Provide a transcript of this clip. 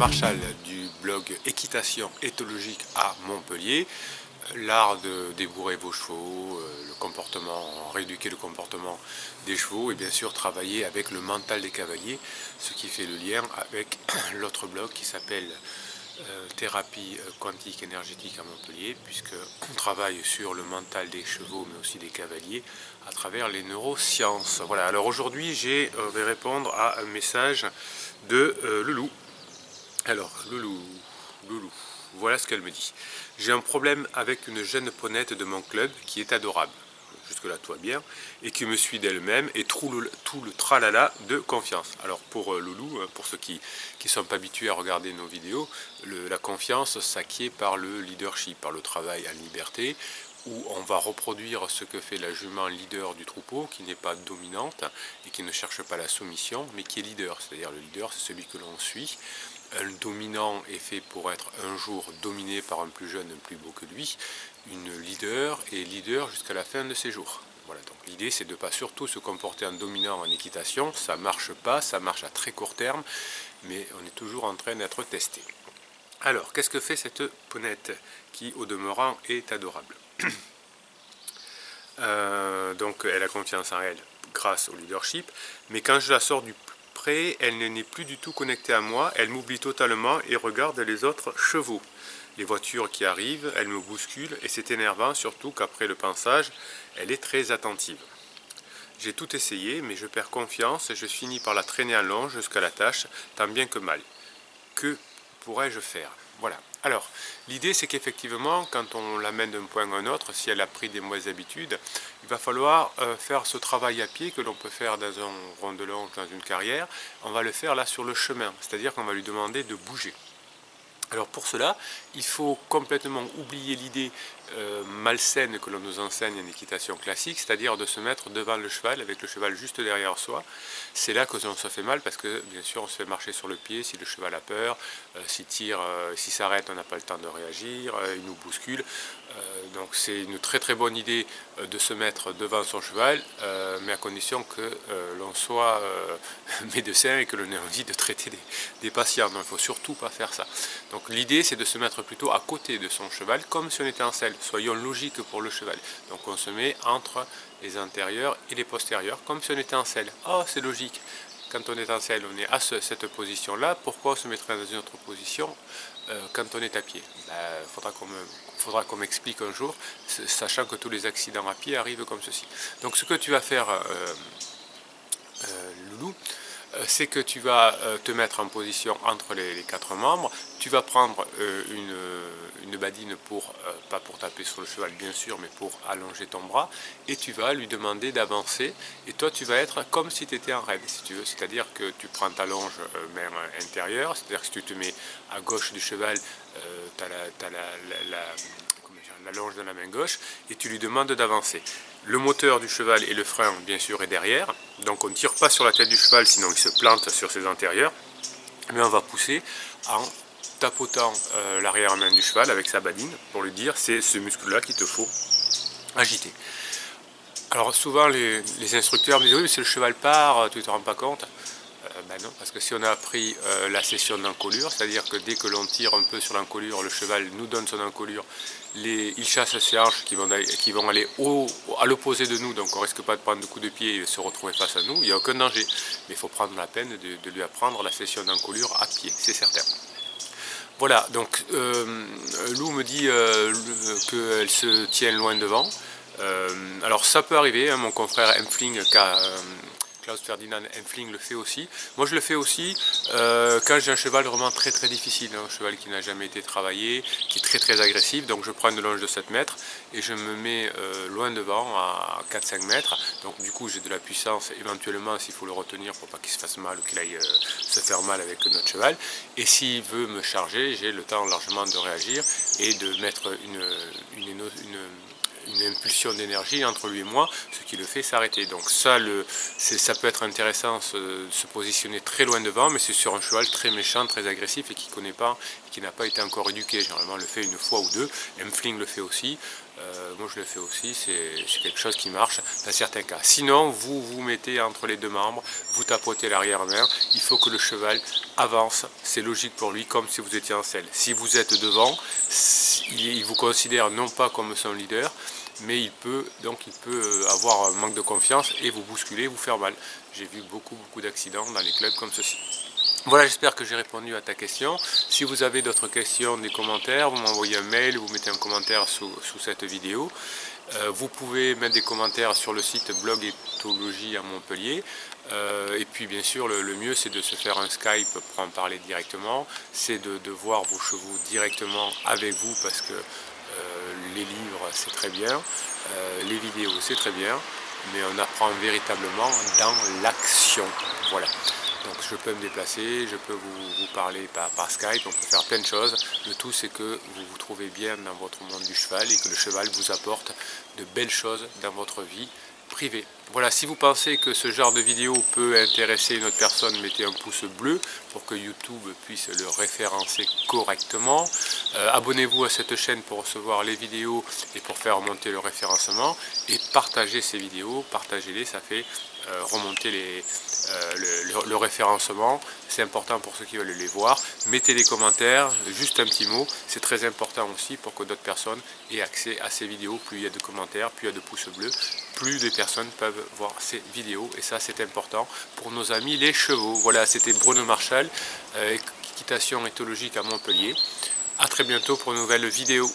Marchal du blog Équitation éthologique à Montpellier. L'art de débourrer vos chevaux, le comportement, rééduquer le comportement des chevaux et bien sûr travailler avec le mental des cavaliers, ce qui fait le lien avec l'autre blog qui s'appelle Thérapie quantique énergétique à Montpellier, puisqu'on travaille sur le mental des chevaux mais aussi des cavaliers à travers les neurosciences. Voilà, alors aujourd'hui je vais répondre à un message de Loulou. Alors, Loulou, voilà ce qu'elle me dit. J'ai un problème avec une jeune ponette de mon club qui est adorable, jusque-là tout va bien, et qui me suit d'elle-même et tout le tralala de confiance. Alors pour Loulou, pour ceux qui ne sont pas habitués à regarder nos vidéos, la confiance s'acquiert par le leadership, par le travail en liberté, où on va reproduire ce que fait la jument leader du troupeau, qui n'est pas dominante et qui ne cherche pas la soumission, mais qui est leader. C'est-à-dire le leader, c'est celui que l'on suit. Un dominant est fait pour être un jour dominé par un plus jeune, un plus beau que lui. Une leader est leader jusqu'à la fin de ses jours. Voilà, donc l'idée c'est de ne pas surtout se comporter en dominant en équitation. Ça ne marche pas, ça marche à très court terme, mais on est toujours en train d'être testé. Alors, qu'est-ce que fait cette ponette qui, au demeurant, est adorable? Donc elle a confiance en elle grâce au leadership, mais quand je la sors du pré, elle n'est plus du tout connectée à moi, elle m'oublie totalement et regarde les autres chevaux. Les voitures qui arrivent, elle me bouscule et c'est énervant, surtout qu'après le pansage, elle est très attentive. J'ai tout essayé, mais je perds confiance et je finis par la traîner en long jusqu'à la tâche, tant bien que mal. Que pourrais-je faire? Voilà. Alors, l'idée c'est qu'effectivement, quand on l'amène d'un point à un autre, si elle a pris des mauvaises habitudes, il va falloir faire ce travail à pied que l'on peut faire dans un rondelon, dans une carrière. On va le faire là sur le chemin, c'est-à-dire qu'on va lui demander de bouger. Alors pour cela, il faut complètement oublier l'idée malsaine que l'on nous enseigne en équitation classique, c'est-à-dire de se mettre devant le cheval, avec le cheval juste derrière soi. C'est là que l'on se fait mal, parce que bien sûr on se fait marcher sur le pied si le cheval a peur, s'il s'arrête on n'a pas le temps de réagir, il nous bouscule. Donc c'est une très très bonne idée de se mettre devant son cheval, mais à condition que l'on soit médecin et que l'on ait envie de traiter des patients. Donc il ne faut surtout pas faire ça. Donc l'idée c'est de se mettre plutôt à côté de son cheval, comme si on était en selle. Soyons logiques pour le cheval. Donc on se met entre les antérieurs et les postérieurs, comme si on était en selle. Oh, c'est logique. Quand on est en selle, on est à cette position-là. Pourquoi on se mettrait dans une autre position quand on est à pied? Faudra qu'on m'explique un jour, sachant que tous les accidents à pied arrivent comme ceci. Donc ce que tu vas faire, Loulou, c'est que tu vas te mettre en position entre les quatre membres, tu vas prendre une badine pas pour taper sur le cheval bien sûr, mais pour allonger ton bras, et tu vas lui demander d'avancer, et toi tu vas être comme si tu étais en raide, si tu veux, c'est-à-dire que tu prends ta longe main intérieure, c'est-à-dire que si tu te mets à gauche du cheval, tu as la longe de la main gauche, et tu lui demandes d'avancer. Le moteur du cheval et le frein, bien sûr, est derrière, donc on ne tire pas sur la tête du cheval, sinon il se plante sur ses antérieurs, mais on va pousser en tapotant l'arrière-main du cheval avec sa badine, pour lui dire c'est ce muscle-là qu'il te faut agiter. Alors souvent les instructeurs me disent oui, mais si le cheval part, tu ne te rends pas compte. Ben non, parce que si on a appris la session d'encolure, c'est-à-dire que dès que l'on tire un peu sur l'encolure, le cheval nous donne son encolure, il chasse ses hanches qui vont aller à l'opposé de nous, donc on ne risque pas de prendre de coups de pied et se retrouver face à nous, il n'y a aucun danger. Mais il faut prendre la peine de lui apprendre la session d'encolure à pied, c'est certain. Voilà, donc Lou me dit qu'elle se tient loin devant. Alors ça peut arriver, hein, mon confrère Empfling Klaus Ferdinand Empfling le fait aussi. Moi je le fais aussi quand j'ai un cheval vraiment très très difficile, un cheval qui n'a jamais été travaillé, qui est très très agressif, donc je prends une longe de 7 mètres et je me mets loin devant à 4-5 mètres, donc du coup j'ai de la puissance éventuellement s'il faut le retenir pour pas qu'il se fasse mal ou qu'il aille se faire mal avec notre cheval, et s'il veut me charger, j'ai le temps largement de réagir et de mettre une impulsion d'énergie entre lui et moi, ce qui le fait s'arrêter. Donc ça peut être intéressant de se positionner très loin devant, mais c'est sur un cheval très méchant, très agressif et qui connaît pas, qui n'a pas été encore éduqué. Généralement on le fait une fois ou deux, Empfling le fait aussi. Moi je le fais aussi, c'est quelque chose qui marche dans certains cas. Sinon, vous vous mettez entre les deux membres, vous tapotez l'arrière-main, il faut que le cheval avance, c'est logique pour lui, comme si vous étiez en selle. Si vous êtes devant, il vous considère non pas comme son leader, mais il peut avoir un manque de confiance et vous bousculer, vous faire mal. J'ai vu beaucoup d'accidents dans les clubs comme ceci. Voilà, j'espère que j'ai répondu à ta question. Si vous avez d'autres questions, des commentaires, vous m'envoyez un mail, vous mettez un commentaire sous cette vidéo. Vous pouvez mettre des commentaires sur le site Blog Éthologie à Montpellier. Et puis bien sûr, le mieux c'est de se faire un Skype pour en parler directement. C'est de voir vos chevaux directement avec vous parce que les livres c'est très bien, les vidéos c'est très bien, mais on apprend véritablement dans l'action. Voilà. Donc je peux me déplacer, je peux vous parler par Skype, on peut faire plein de choses. Le tout c'est que vous vous trouvez bien dans votre monde du cheval et que le cheval vous apporte de belles choses dans votre vie privée. Voilà, si vous pensez que ce genre de vidéo peut intéresser une autre personne, mettez un pouce bleu pour que YouTube puisse le référencer correctement. Abonnez-vous à cette chaîne pour recevoir les vidéos et pour faire remonter le référencement. Et partagez ces vidéos, partagez-les, ça fait remonter le référencement. C'est important pour ceux qui veulent les voir. Mettez des commentaires, juste un petit mot, c'est très important aussi pour que d'autres personnes aient accès à ces vidéos. Plus il y a de commentaires, plus il y a de pouces bleus, plus de personnes peuvent voir ces vidéos et ça c'est important pour nos amis les chevaux. Voilà, c'était Bruno Marchal, équitation éthologique à Montpellier. A très bientôt pour une nouvelle vidéo.